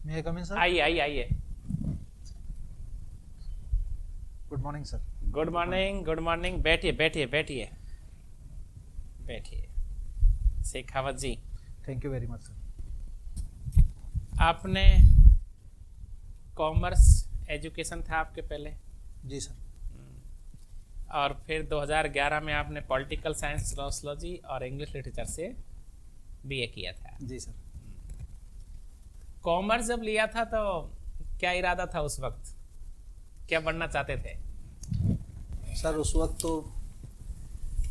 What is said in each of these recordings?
May I come in, sir? आइए आइए आइए। Good morning, sir. Good morning, good morning. बैठिए बैठिए बैठिए बैठिए। शेखावत जी, Thank you very much, sir. आपने कॉमर्स एजुकेशन था आपके पहले, जी सर। और फिर 2011 में आपने पॉलिटिकल साइंस, सोशियोलॉजी और इंग्लिश लिटरेचर से बीए किया था। जी सर। कॉमर्स जब लिया था तो क्या इरादा था उस वक्त, क्या बनना चाहते थे? सर उस वक्त तो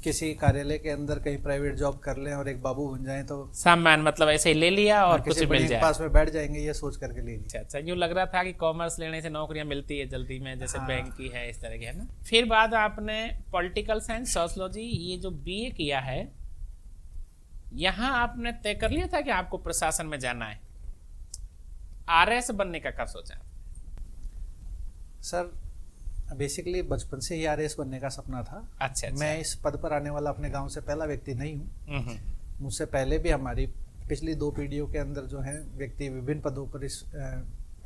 किसी कार्यालय के अंदर कहीं प्राइवेट जॉब कर लें और एक बाबू बन जाएं तो सामान मतलब ऐसे ही ले लिया और कुछ किसी मिल बड़े के जाए। पास में बैठ जाएंगे ये सोच करके ले लिया। अच्छा अच्छा, यूँ लग रहा था कि कॉमर्स लेने से नौकरियां मिलती है जल्दी में, जैसे हाँ। बैंक की है इस तरह की, है ना। फिर बाद आपने पॉलिटिकल साइंस, सोशियोलॉजी, ये जो बीए किया है, यहाँ आपने तय कर लिया था कि आपको प्रशासन में जाना है। आरएस बनने का कब सोचा? सर बेसिकली बचपन से ही आरएएस बनने का सपना था। अच्छा अच्छा। मैं इस पद पर आने वाला अपने गांव से पहला व्यक्ति नहीं हूँ। हम्म। मुझसे पहले भी हमारी पिछली 2 पीढ़ियों के अंदर जो है व्यक्ति विभिन्न पदों पर इस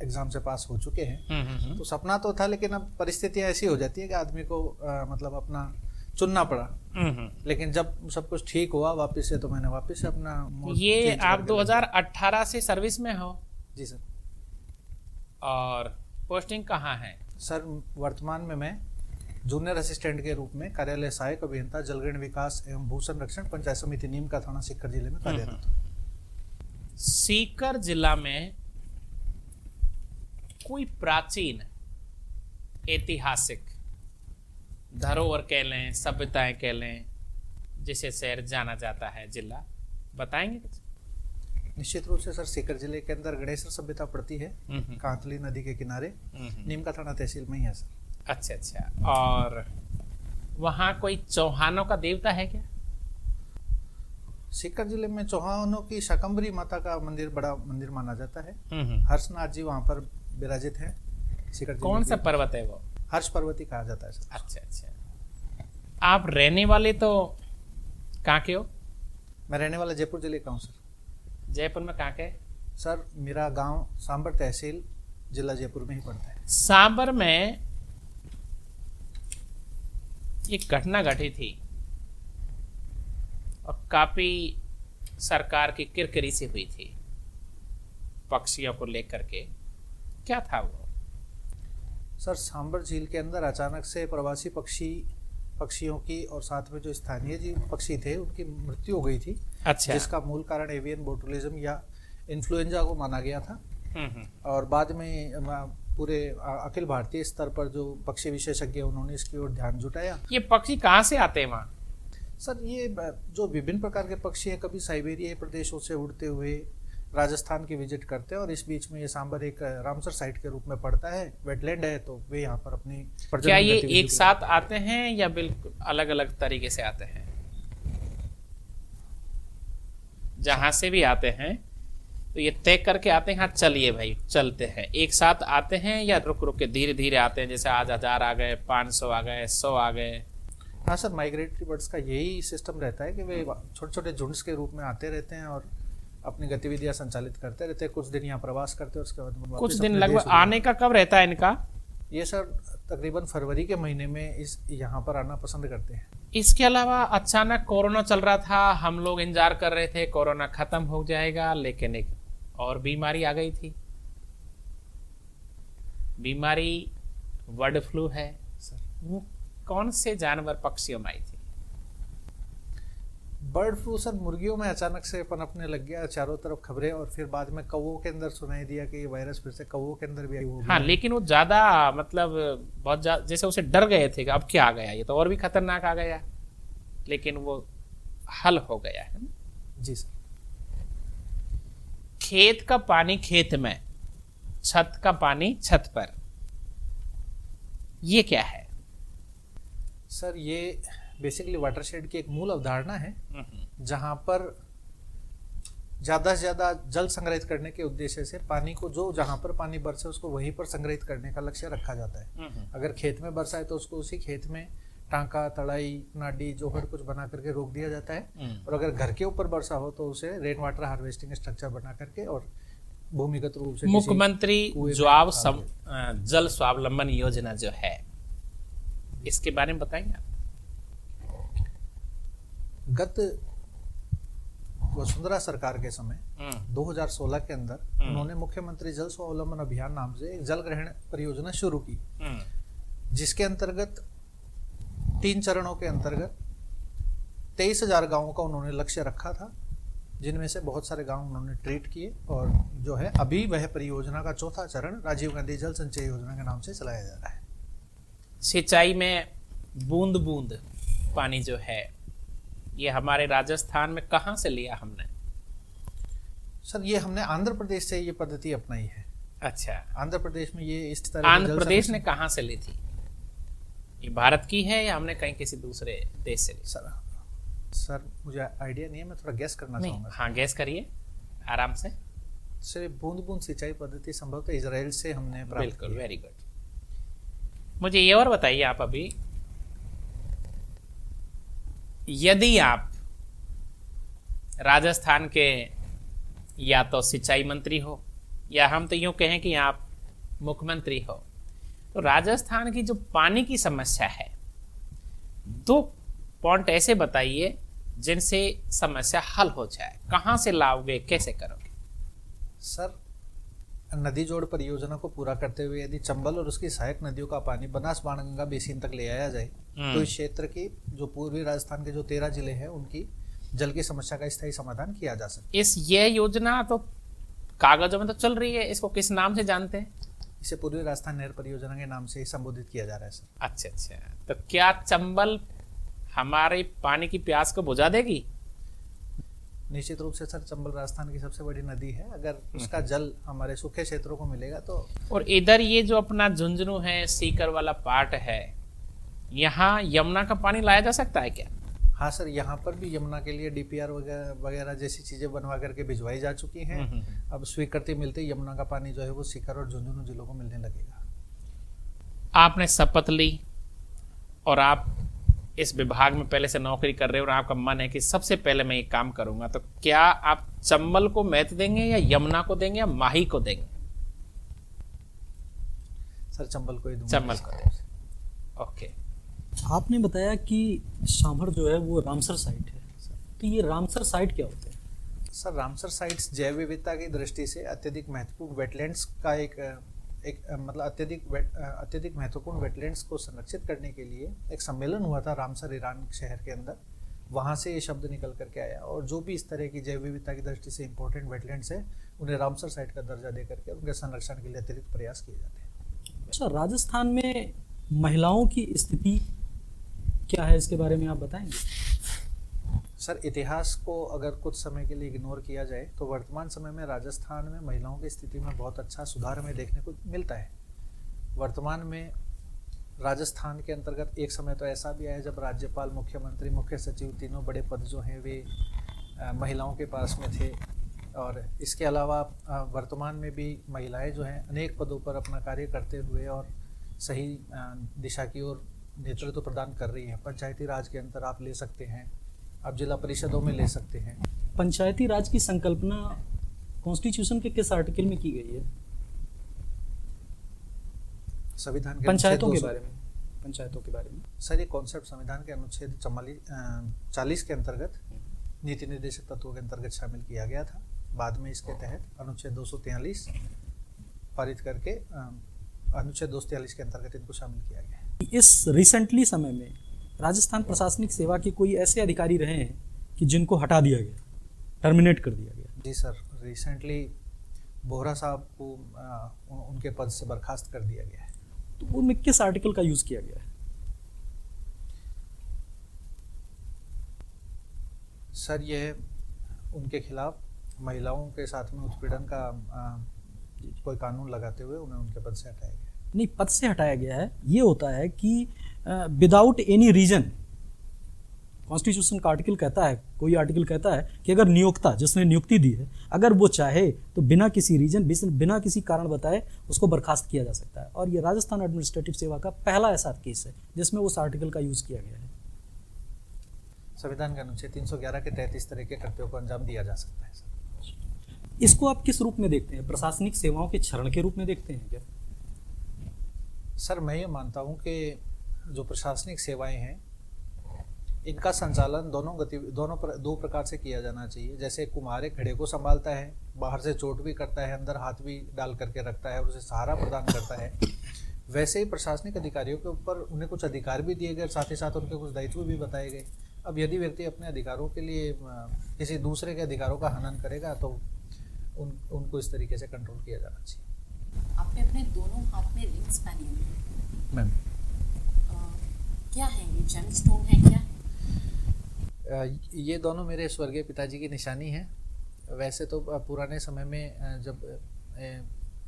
एग्जाम से पास हो चुके हैं। तो सपना तो था, लेकिन अब परिस्थितियां ऐसी हो जाती है कि आदमी को मतलब अपना चुनना पड़ा। लेकिन जब सब कुछ ठीक हुआ वापस से, तो मैंने वापस से अपना ये change आप करके 2018 से सर्विस में हो? जी सर। और पोस्टिंग कहाँ है? सर वर्तमान में मैं जूनियर असिस्टेंट के रूप में कार्यालय सहायक अभियंता जलग्रहण विकास एवं भू संरक्षण पंचायत समिति नीम का थाना सीकर जिले में कार्यरत हूँ। सीकर जिला में कोई प्राचीन ऐतिहासिक धरोहर कह लें, सभ्यताएं कह लें, जिसे शहर जाना जाता है, जिला बताएंगे कुछ? निश्चित रूप से सर, सीकर जिले के अंदर गणेश्वर सभ्यता पड़ती है, कांतली नदी के किनारे, नीम का थाना तहसील में ही है सर। अच्छा अच्छा। और वहाँ कोई चौहानों का देवता है क्या? सीकर जिले में चौहानों की शाकंभरी माता का मंदिर बड़ा मंदिर माना जाता है। हर्षनाथ जी वहाँ पर विराजित है। सीकर जिले कौन सा के पर्वत है वो? हर्ष पर्वती कहा जाता है सर। अच्छा अच्छा। आप रहने वाले तो कहाँ के हो? मैं रहने वाला जयपुर जिले का हूँ सर। जयपुर में कहाँ के? सर मेरा गांव सांबर तहसील जिला जयपुर में ही पड़ता है। सांबर में एक घटना घटी थी और काफी सरकार की किरकिरी सी हुई थी पक्षियों को लेकर के। क्या था वो? सर सांबर झील के अंदर अचानक से प्रवासी पक्षियों की और साथ में जो स्थानीय जीव पक्षी थे उनकी मृत्यु हो गई थी। अच्छा। जिसका मूल कारण एवियन बोटुलिज्म या इन्फ्लुएंजा को माना गया था। और बाद में पूरे अखिल भारतीय स्तर पर जो पक्षी विशेषज्ञ उन्होंने इसकी ओर ध्यान जुटाया। ये पक्षी कहाँ से आते हैं वहाँ? सर ये जो विभिन्न प्रकार के पक्षी हैं, कभी साइबेरिया प्रदेशों से उड़ते हुए राजस्थान की विजिट करते हैं, और इस बीच में ये सांबर एक रामसर साइट के रूप में पड़ता है, वेटलैंड है, तो वे यहाँ पर अपनी क्या ये एक साथ आते हैं या बिल्कुल अलग अलग तरीके से आते हैं? जहां से भी आते हैं तो ये तय करके आते हैं, हाँ चलिए भाई चलते हैं, एक साथ आते हैं, या रुक रुक के धीरे धीरे आते हैं, जैसे आज 1000 आ गए, 500 आ गए, 100 आ गए? हाँ सर, माइग्रेटरी बर्ड्स का यही सिस्टम रहता है कि वे छोटे छोटे झुंड्स के रूप में आते रहते हैं और अपनी गतिविधियां संचालित करते रहते हैं। कुछ दिन यहाँ प्रवास करते हैं, उसके बाद कुछ दिन लगभग आने का कब रहता है इनका? ये सर तकरीबन फरवरी के महीने में यहाँ पर आना पसंद करते हैं। इसके अलावा अचानक कोरोना चल रहा था, हम लोग इंतजार कर रहे थे कोरोना खत्म हो जाएगा, लेकिन एक और बीमारी आ गई थी। बीमारी बर्ड फ्लू है सर। वो कौन से जानवर, पक्षियों में आई थी? बर्ड फ्लू सर मुर्गियों में अचानक से पनपने लग गया, चारों तरफ खबरें, और फिर बाद में कौवों के अंदर सुनाई दिया कि ये वायरस फिर से कौवों के अंदर भी आई। हाँ, लेकिन वो ज्यादा मतलब बहुत जैसे उसे डर गए थे कि अब क्या आ गया, ये तो और भी खतरनाक आ गया, लेकिन वो हल हो गया है ना? जी सर। खेत का पानी खेत में, छत का पानी छत पर, ये क्या है? सर ये बेसिकली वाटरशेड की एक मूल अवधारणा है, जहां पर ज्यादा से ज्यादा जल संग्रहित करने के उद्देश्य से पानी को, जो जहां पर पानी बरसे उसको वहीं पर संग्रहित करने का लक्ष्य रखा जाता है। अगर खेत में बरसा है तो उसको उसी खेत में टांका, तड़ाई, नाडी, जोहड़ कुछ बना करके रोक दिया जाता है। और अगर घर के ऊपर बरसा हो तो उसे रेन वाटर हार्वेस्टिंग स्ट्रक्चर बना करके और भूमिगत रूप से किसी मुख्यमंत्री कुएं में जल स्वावलंबन योजना जो है, इसके बारे में बताएंगे आप? गत वसुंधरा सरकार के समय 2016 के अंदर उन्होंने मुख्यमंत्री जल स्वावलंबन अभियान नाम से एक जल ग्रहण परियोजना शुरू की, जिसके अंतर्गत 3 चरणों के अंतर्गत 23,000 गांवों का उन्होंने लक्ष्य रखा था, जिनमें से बहुत सारे गांव उन्होंने ट्रीट किए। और जो है अभी वह परियोजना का 4था चरण राजीव गांधी जल संचय योजना के नाम से चलाया जा रहा है। सिंचाई में बूंद बूंद पानी जो है, ये हमारे राजस्थान में कहाँ से लिया हमने? सर, ये हमने आंध्र प्रदेश से ये पद्धति अपनाई है। अच्छा, आंध्र प्रदेश में ये इस तरह आंध्र प्रदेश ने कहाँ से ली थी? ये भारत की है या हमने कहीं किसी दूसरे देश से ली? सर मुझे आइडिया नहीं है, मैं थोड़ा गैस करना चाहूंगा। हाँ, गैस करिए आराम से। सर, बूंद बूंद सिंचाई पद्धति संभवतः इजराइल से हमने प्राप्त बिल्कुल, की है। Very good. मुझे ये और बताइए आप, अभी यदि आप राजस्थान के या तो सिंचाई मंत्री हो या हम तो यूं कहें कि आप मुख्यमंत्री हो, तो राजस्थान की जो पानी की समस्या है, 2 पॉइंट ऐसे बताइए जिनसे समस्या हल हो जाए। कहाँ से लाओगे, कैसे करोगे? सर, नदी जोड़ परियोजना को पूरा करते हुए यदि चंबल और उसकी सहायक नदियों का पानी बनास बाणगंगा बेसिन तक ले आया जाए तो इस क्षेत्र की जो पूर्वी राजस्थान के जो 13 जिले हैं उनकी जल की समस्या का स्थायी समाधान किया जा सकता है। यह योजना तो कागजों में तो चल रही है, इसको किस नाम से जानते हैं? इसे पूर्वी राजस्थान नहर परियोजना के नाम से ही संबोधित किया जा रहा है सर। अच्छा, तो क्या चंबल हमारे पानी की प्यास को बुझा देगी? निश्चित रूप से सर, चंबल राजस्थान की सबसे बड़ी नदी है। अगर उसका जल हमारे सूखे क्षेत्रों को मिलेगा तो। और इधर ये जो अपना झुंझुनू है, सीकर वाला पार्ट है, यहाँ यमुना का पानी लाया जा सकता है क्या? हाँ सर, यहाँ पर भी यमुना के लिए DPR वगैरह जैसी चीजें बनवा करके भिजवाई जा चुकी हैं। अब स्वीकृति मिलते ही यमुना का पानी जो है वो सीकर और झुंझुनू जिलों को मिलने लगेगा। आपने शपथ ली और आप इस विभाग में पहले से नौकरी कर रहे हो और आपका मन है कि सबसे पहले मैं ये काम करूंगा, तो क्या आप चंबल को महत्व देंगे या यमुना को देंगे या माही को देंगे? सर, चंबल को ही दूंगा। चंबल को देंगे। ओके। आपने बताया कि सांभर जो है वो रामसर साइट है, तो ये रामसर साइट क्या होते हैं? सर, रामसर साइट्स जैव विविधता की दृष्टि से अत्यधिक महत्वपूर्ण वेटलैंड्स का एक मतलब अत्यधिक महत्वपूर्ण वेटलैंड्स को संरक्षित करने के लिए एक सम्मेलन हुआ था रामसर, ईरान शहर के अंदर। वहाँ से ये शब्द निकल करके आया और जो भी इस तरह की जैव विविधता की दृष्टि से इंपॉर्टेंट वेटलैंड्स है उन्हें रामसर साइट का दर्जा दे करके उनके संरक्षण के लिए अतिरिक्त प्रयास किए जाते हैं। अच्छा, राजस्थान में महिलाओं की स्थिति क्या है, इसके बारे में आप बताएंगे? सर, इतिहास को अगर कुछ समय के लिए इग्नोर किया जाए तो वर्तमान समय में राजस्थान में महिलाओं की स्थिति में बहुत अच्छा सुधार हमें देखने को मिलता है। वर्तमान में राजस्थान के अंतर्गत एक समय तो ऐसा भी आया जब राज्यपाल, मुख्यमंत्री, मुख्य सचिव, तीनों बड़े पद जो हैं वे महिलाओं के पास में थे। और इसके अलावा वर्तमान में भी महिलाएं जो हैं अनेक पदों पर अपना कार्य करते हुए और सही दिशा की ओर नेतृत्व प्रदान कर रही हैं। पंचायती राज के अंतर आप ले सकते हैं, आप जिला परिषदों में ले सकते हैं। पंचायती राज की संकल्पना कॉन्स्टिट्यूशन के किस आर्टिकल में की गई है? संविधान के पंचायतों के बारे में। पंचायतों के बारे में सर, ये कॉन्सेप्ट संविधान के अनुच्छेद 40 के अंतर्गत नीति निर्देशक तत्वों के अंतर्गत शामिल किया गया था। बाद में इसके तहत अनुच्छेद 243 पारित करके अनुच्छेद 243 के अंतर्गत इनको शामिल किया गया है। इस रिसेंटली समय में राजस्थान प्रशासनिक सेवा के कोई ऐसे अधिकारी रहे हैं कि जिनको हटा दिया गया, टर्मिनेट कर दिया गया? जी सर, रिसेंटली बोहरा साहब को उनके पद से बर्खास्त कर दिया गया है। तो उनमें किस आर्टिकल का यूज किया गया है? सर, यह उनके खिलाफ महिलाओं के साथ में उत्पीड़न का कोई कानून लगाते हुए उन्हें उनके पद से हटाया गया। नहीं, पद से हटाया गया है ये होता है कि विदाउट एनी रीजन। कॉन्स्टिट्यूशन का आर्टिकल कहता है, कोई आर्टिकल कहता है कि अगर नियोक्ता, जिसने नियुक्ति दी है, अगर वो चाहे तो बिना किसी रीजन, बिना किसी कारण बताए उसको बर्खास्त किया जा सकता है। और ये राजस्थान एडमिनिस्ट्रेटिव सेवा का पहला ऐसा केस है जिसमें उस आर्टिकल का यूज किया गया है। संविधान के अनुच्छेद 311 के तहत इस तरह के कृत्यों को अंजाम दिया जा सकता है। इसको आप किस रूप में देखते हैं? प्रशासनिक सेवाओं के क्षरण के रूप में देखते हैं क्या? सर मैं ये मानता हूँ कि जो प्रशासनिक सेवाएं हैं इनका संचालन दो प्रकार से किया जाना चाहिए। जैसे कुम्हार एक घड़े को संभालता है, बाहर से चोट भी करता है, अंदर हाथ भी डाल करके रखता है और उसे सहारा प्रदान करता है, वैसे ही प्रशासनिक अधिकारियों के ऊपर उन्हें कुछ अधिकार भी दिए गए, साथ ही साथ उनके कुछ दायित्व भी बताए गए। अब यदि व्यक्ति अपने अधिकारों के लिए किसी दूसरे के अधिकारों का हनन करेगा तो उनको इस तरीके से कंट्रोल किया जाना चाहिए। आपने अपने दोनों हाथ में रिंग्स पहनी हुई है। मैम क्या है ये? जेमस्टोन है क्या है? ये दोनों मेरे स्वर्गीय पिताजी की निशानी है। वैसे तो पुराने समय में जब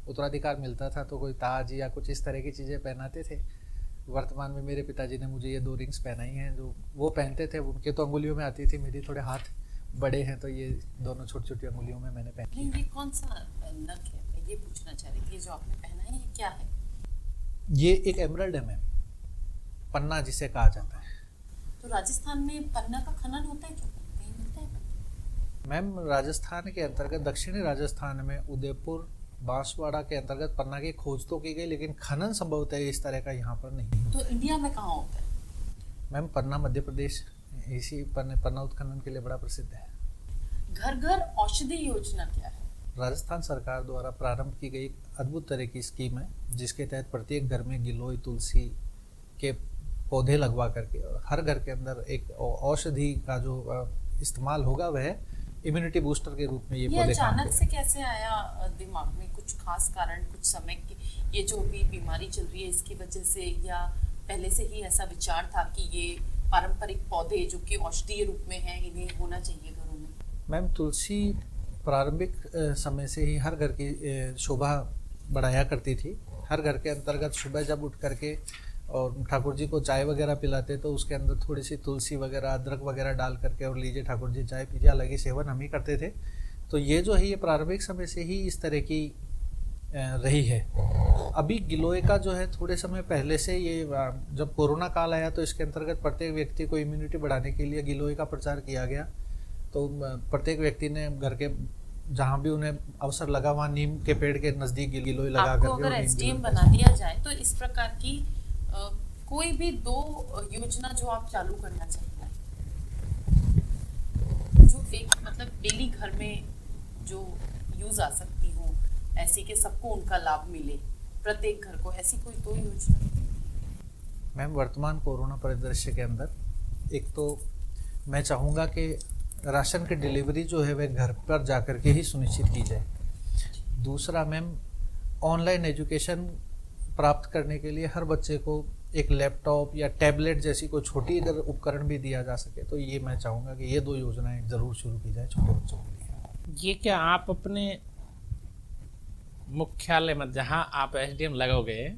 उत्तराधिकार मिलता था तो कोई ताज या कुछ इस तरह की चीज़ें पहनाते थे। वर्तमान में मेरे पिताजी ने मुझे ये 2 रिंग्स पहनाई हैं जो वो पहनते थे। उनके तो अंगुलियों में आती थी, मेरी थोड़े हाथ बड़े हैं तो ये दोनों छोटी छोटी अंगुलियों में मैंने पहनी। नहीं, ये कौन सा नग है? मैं ये पूछना चाह रही थी, जो आपने पहना है ये क्या है? ये एक एमरल्ड है मैम, पन्ना जिसे कहा जाता है। तो राजस्थान में पन्ना का खनन होता है क्या? कहीं मिलता है पन्ना? मैम राजस्थान के अंतर्गत, दक्षिणी राजस्थान में उदयपुर बांसवाड़ा के अंतर्गत पन्ना की खोज तो की गई, लेकिन खनन संभवतः इस तरह का यहाँ पर नहीं होता। तो इंडिया में कहाँ होता है? मैम पन्ना मध्य प्रदेश इसी पन्ना उत्खनन के लिए बड़ा प्रसिद्ध है। घर घर औषधि योजना क्या है? राजस्थान सरकार द्वारा प्रारंभ की गई एक अद्भुत तरह की स्कीम है जिसके तहत प्रत्येक घर में गिलोय तुलसी के पौधे लगवा करके और हर घर के अंदर एक औषधि का जो इस्तेमाल होगा वह इम्यूनिटी बूस्टर के रूप में ये पौधे काम अचानक करेंगे। से कैसे आया दिमाग में? कुछ खास कारण, कुछ समय की ये जो भी बीमारी चल रही है इसकी वजह से, या पहले से ही ऐसा विचार था कि ये पारंपरिक पौधे जो कि औषधीय रूप में हैं इन्हें होना चाहिए घरों में? मैम तुलसी प्रारंभिक समय से ही हर घर की शोभा बढ़ाया करती थी। हर घर के अंतर्गत सुबह जब उठ करके और ठाकुर जी को चाय वगैरह पिलाते तो उसके अंदर थोड़ी सी तुलसी वगैरह अदरक वगैरह डाल करके और लीजिए ठाकुर जी चाय पीजिए, अलग ही सेवन हम ही करते थे। तो ये जो है ये प्रारंभिक समय से ही इस तरह की रही है। अभी गिलोय का जो है थोड़े समय पहले से ये जब कोरोना काल आया तो इसके अंतर्गत प्रत्येक व्यक्ति को इम्यूनिटी बढ़ाने के लिए गिलोय का प्रचार किया गया। तो प्रत्येक व्यक्ति ने घर के जहाँ भी उन्हें अवसर लगा वहाँ नीम के पेड़ के नज़दीक गिलोय लगा करके आपको अगर एसडीएम बना दिया जाए तो इस प्रकार की कोई भी 2 योजना जो आप चालू करना चाहिए, जो एक मतलब डेली घर में जो यूज आ सकती हो, ऐसी कि सबको उनका लाभ मिले, प्रत्येक घर को, ऐसी कोई 2 योजना? मैम वर्तमान कोरोना परिदृश्य के अंदर एक तो मैं चाहूँगा कि राशन की डिलीवरी जो है वह घर पर जाकर के ही सुनिश्चित की जाए। दूसरा मैम ऑनलाइन एजुकेशन प्राप्त करने के लिए हर बच्चे को एक लैपटॉप या टैबलेट जैसी कोई छोटी अगर उपकरण भी दिया जा सके तो ये मैं चाहूँगा कि ये 2 योजनाएं ज़रूर शुरू की जाए छोटे बच्चों के लिए। ये क्या आप अपने मुख्यालय में जहां आप एसडीएम लगोगे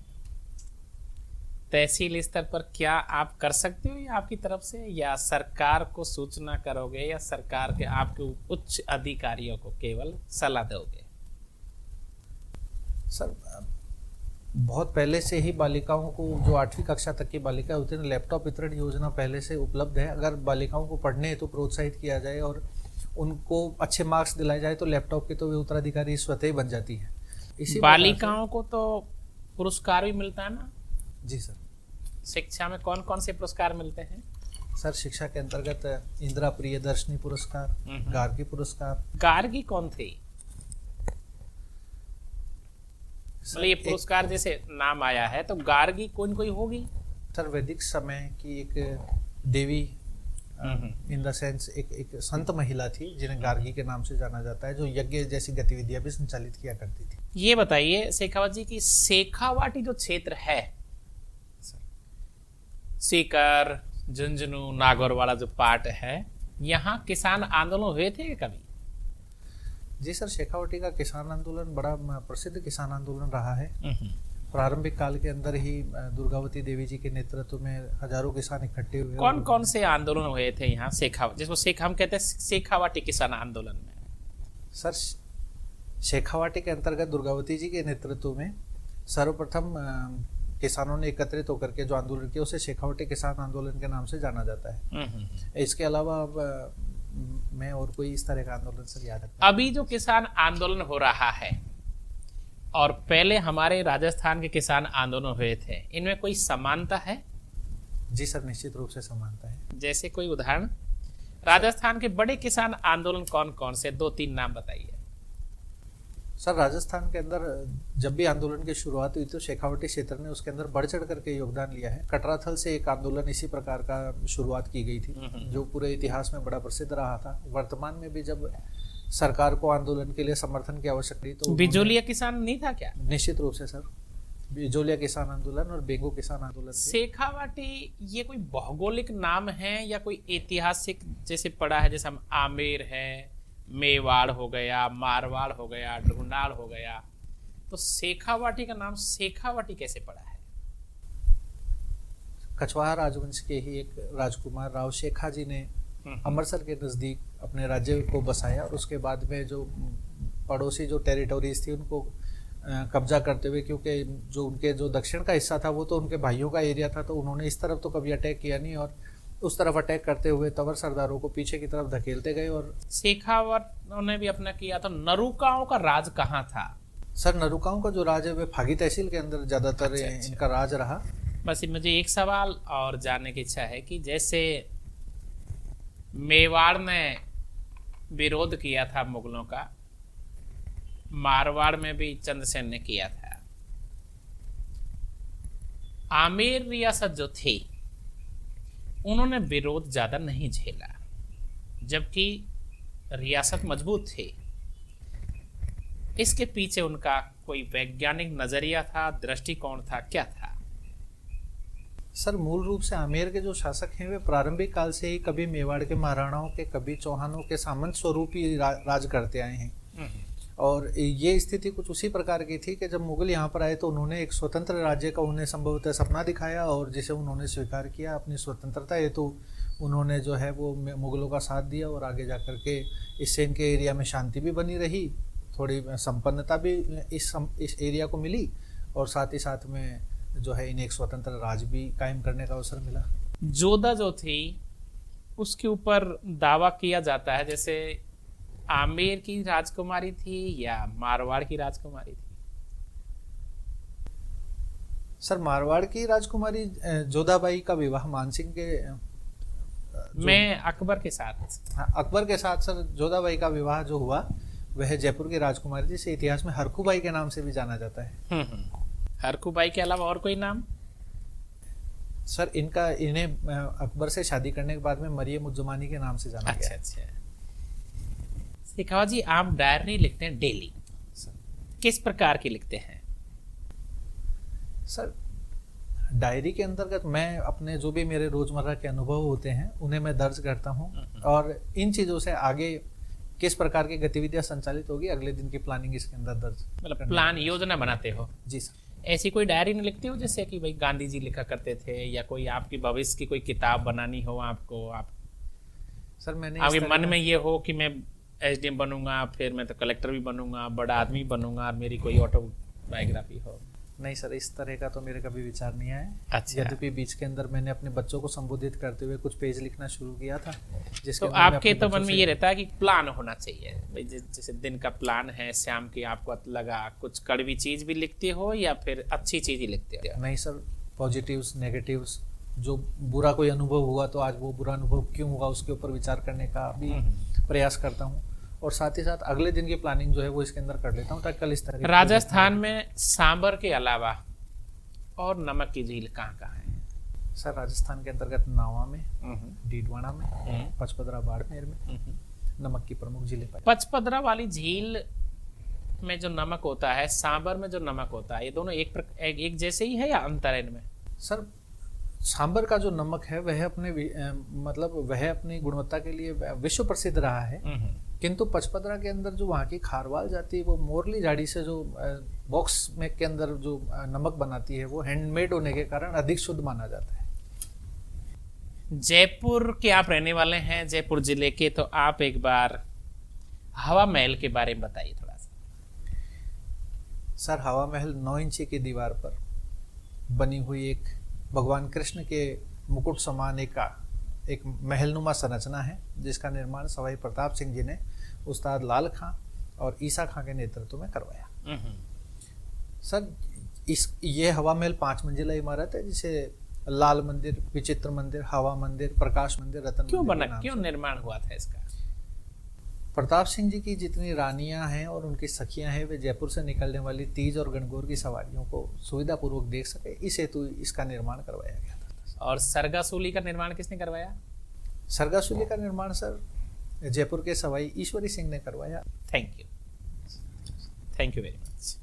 तहसील स्तर पर क्या आप कर सकते हो या आपकी तरफ से, या सरकार को सूचना करोगे, या सरकार के आपके उच्च अधिकारियों को केवल सलाह दोगे? सर बहुत पहले से ही बालिकाओं को, जो 8वीं कक्षा तक की बालिका होती है, लैपटॉप वितरण योजना पहले से उपलब्ध है। अगर बालिकाओं को पढ़ने हेतु प्रोत्साहित किया जाए और उनको अच्छे मार्क्स दिलाए जाए तो लैपटॉप की तो वे उत्तराधिकारी स्वतः ही बन जाती है। इसी बालिकाओं को तो पुरस्कार भी मिलता है ना? जी सर। शिक्षा में कौन कौन से पुरस्कार मिलते हैं? सर शिक्षा के अंतर्गत इंदिरा प्रियदर्शनी पुरस्कार, गार्गी पुरस्कार। गार्गी कौन थे? मतलब ये पुरस्कार जैसे नाम आया है तो गार्गी कौन कोई होगी? सर वैदिक समय की एक देवी इन द सेंस एक संत महिला थी जिन्हें गार्गी के नाम से जाना जाता है, जो यज्ञ जैसी गतिविधियां भी संचालित किया करती थी। ये बताइए शेखावत जी की शेखावाटी जो क्षेत्र है, सीकर, झुंझुनू, नागौर वाला जो पार्ट है, यहाँ किसान आंदोलन हुए थे कभी? जी सर, शेखावटी का किसान आंदोलन बड़ा प्रसिद्ध किसान आंदोलन रहा है। प्रारंभिक काल के अंदर ही दुर्गावती देवी जी के नेतृत्व में हजारों किसान इकट्ठे हुए। कौन कौन से आंदोलन हुए थे यहाँ जिसको हम कहते हैं शेखावाटी किसान आंदोलन में? सर शेखावाटी के अंतर्गत दुर्गावती जी के नेतृत्व में सर्वप्रथम किसानों ने एकत्रित होकर के जो आंदोलन किया उसे शेखावटी किसान आंदोलन के नाम से जाना जाता है। इसके अलावा में और कोई इस तरह का आंदोलन सर याद आता है? अभी जो किसान आंदोलन हो रहा है और पहले हमारे राजस्थान के किसान आंदोलन हुए थे, इनमें कोई समानता है? जी सर, निश्चित रूप से समानता है। जैसे कोई उदाहरण? राजस्थान के बड़े किसान आंदोलन कौन कौन से, 2-3 नाम बताइए। सर, राजस्थान के अंदर जब भी आंदोलन की शुरुआत हुई तो शेखावटी क्षेत्र ने उसके अंदर बढ़ चढ़ करके योगदान लिया है। कटराथल से एक आंदोलन इसी प्रकार का शुरुआत की गई थी जो पूरे इतिहास में बड़ा प्रसिद्ध रहा था। वर्तमान में भी जब सरकार को आंदोलन के लिए समर्थन की आवश्यकता थी तो बिजोलिया किसान नहीं था क्या? निश्चित रूप से सर, बिजोलिया किसान आंदोलन और बेंगो किसान आंदोलन थे। शेखावाटी ये कोई भौगोलिक नाम है या कोई ऐतिहासिक, जैसे पढ़ा है, जैसे हम आमेर है, मेवाड़ हो गया, मारवाड़ हो गया, ढूंढाड़ हो गया, तो शेखावाटी का नाम शेखावाटी कैसे पड़ा है? कछवाहा राजवंश के ही एक राजकुमार राव शेखा जी ने अमृतसर के नज़दीक अपने राज्य को बसाया और उसके बाद में जो पड़ोसी जो टेरिटोरीज थी उनको कब्जा करते हुए, क्योंकि जो उनके जो दक्षिण का हिस्सा था वो तो उनके भाइयों का एरिया था, तो उन्होंने इस तरफ तो कभी अटैक किया नहीं और उस तरफ अटैक करते हुए तंवर सरदारों को पीछे की तरफ धकेलते गए। और शेखावत ने भी अपना किया। तो नरूकाओं का राज कहाँ था? सर, नरूकाओं का जो राज है वह फागी तहसील के अंदर ज्यादातर अच्छा। इनका राज रहा। बस मुझे एक सवाल और जानने की इच्छा है कि जैसे मेवाड़ ने विरोध किया था मुगलों का, मारवाड़ में भी चंद्रसेन ने किया था, आमेर रियासत जो थी उन्होंने विरोध ज्यादा नहीं झेला, जबकि रियासत मजबूत थी। इसके पीछे उनका कोई वैज्ञानिक नजरिया था, दृष्टिकोण था, क्या था? सर, मूल रूप से आमेर के जो शासक हैं वे प्रारंभिक काल से ही कभी मेवाड़ के महाराणाओं के, कभी चौहानों के सामंत स्वरूप ही राज करते आए हैं। और ये स्थिति कुछ उसी प्रकार की थी कि जब मुगल यहाँ पर आए तो उन्होंने एक स्वतंत्र राज्य का उन्हें संभवतः सपना दिखाया और जिसे उन्होंने स्वीकार किया। अपनी स्वतंत्रता हेतु उन्होंने जो है वो मुगलों का साथ दिया और आगे जा कर के इससे इनके एरिया में शांति भी बनी रही, थोड़ी संपन्नता भी इस एरिया को मिली और साथ ही साथ में जो है इन्हें एक स्वतंत्र राज भी कायम करने का अवसर मिला। जोधा जो थी उसके ऊपर दावा किया जाता है जैसे आमेर की राजकुमारी थी या मारवाड़ की राजकुमारी थी? सर, मारवाड़ की राजकुमारी जोधाबाई का विवाह मानसिंह के मैं अकबर के साथ। हाँ, अकबर के साथ सर जोधाबाई का विवाह जो हुआ वह जयपुर की राजकुमारी, जिसे इतिहास में हरखूबाई के नाम से भी जाना जाता है। हरखूबाई के अलावा और कोई नाम? सर, इन्हें अकबर से शादी करने के बाद में मरियम उज़्ज़मानी के नाम से जाना गया। अच्छा। शेखावत जी, आप डायरी लिखते हैं डेली, किस प्रकार की लिखते हैं? सर, डायरी के अंतर्गत मैं अपने जो भी मेरे रोजमर्रा के अनुभव होते हैं उन्हें मैं दर्ज करता हूं और इन चीजों से आगे किस प्रकार की गतिविधियां संचालित होगी अगले दिन की प्लानिंग इसके अंदर दर्ज, मतलब प्लान, योजना बनाते हो? जी सर। ऐसी कोई डायरी नहीं लिखते हो जैसे कि भाई गांधी जी लिखा करते थे, या कोई आपकी भविष्य की कोई किताब बनानी हो आपको, आप सर मैंने आपके मन में ये हो कि मैं एसडीएम बनूंगा, फिर मैं तो कलेक्टर भी बनूंगा, बड़ा आदमी बनूंगा और मेरी कोई ऑटोबायोग्राफी हो? नहीं सर, इस तरह का तो मेरे कभी विचार नहीं आया। अच्छा। यद्यपि बीच के अंदर मैंने अपने बच्चों को संबोधित करते हुए कुछ पेज लिखना शुरू किया था, जिसके तो अंदर मैं आपके अपने तो मन बच्चों में से- ये रहता है कि प्लान होना चाहिए भाई, जैसे दिन का प्लान है, शाम की आपको लगा कुछ कड़वी चीज भी लिखते हो या फिर अच्छी चीज ही लिखते हो? नहीं सर, पॉजिटिव्स, नेगेटिव्स, जो बुरा कोई अनुभव हुआ तो आज वो बुरा अनुभव क्यों हुआ उसके ऊपर विचार करने का भी प्रयास करता हूँ और साथ ही साथ अगले दिन की प्लानिंग जो है वो इसके अंदर कर लेता हूँ ताकि कल इस तरह की- राजस्थान में सांबर के अलावा और नमक की झील कहाँ कहाँ है? सर, राजस्थान के अंतर्गत नावा में, डीडवाना में, पचपदरा बाड़मेर में नमक की प्रमुख झीलें पाई। पचपदरा वाली झील में जो नमक होता है, सांबर में जो नमक होता है, ये दोनों एक जैसे ही है या अंतर है इनमें? सर, सांबर का जो नमक है वह वह अपनी गुणवत्ता के लिए विश्व प्रसिद्ध रहा है, किंतु पचपदरा के अंदर जो वहाँ की खारवाल जाति वो मोरली झाड़ी से जो बॉक्स में के अंदर जो नमक बनाती है वो हैंडमेड होने के कारण अधिक शुद्ध माना जाता है। जयपुर के आप रहने वाले हैं, जयपुर जिले के, तो आप एक बार हवा महल के बारे में बताइए थोड़ा सा। सर, हवा महल 9 इंची की दीवार पर बनी हुई एक भगवान कृष्ण के मुकुट समान एक महलनुमा संरचना है जिसका निर्माण सवाई प्रताप सिंह जी ने उस्ताद लाल खां और ईसा खां के नेतृत्व में करवाया। सर ये हवा महल 5 मंजिला इमारत है जिसे लाल मंदिर, विचित्र मंदिर, हवा मंदिर, प्रकाश मंदिर, रतन क्यों मंदिर बना, के नाम क्यों से। निर्माण हुआ था इसका? प्रताप सिंह जी की जितनी रानियां हैं और उनकी सखियां हैं वे जयपुर से निकलने वाली तीज और गणगौर की सवारियों को सुविधापूर्वक देख सके, इस हेतु इसका निर्माण करवाया गया था। और सरगासूली का निर्माण किसने करवाया? सरगासूली का निर्माण सर जयपुर के सवाई ईश्वरी सिंह ने करवाया। Thank you very much.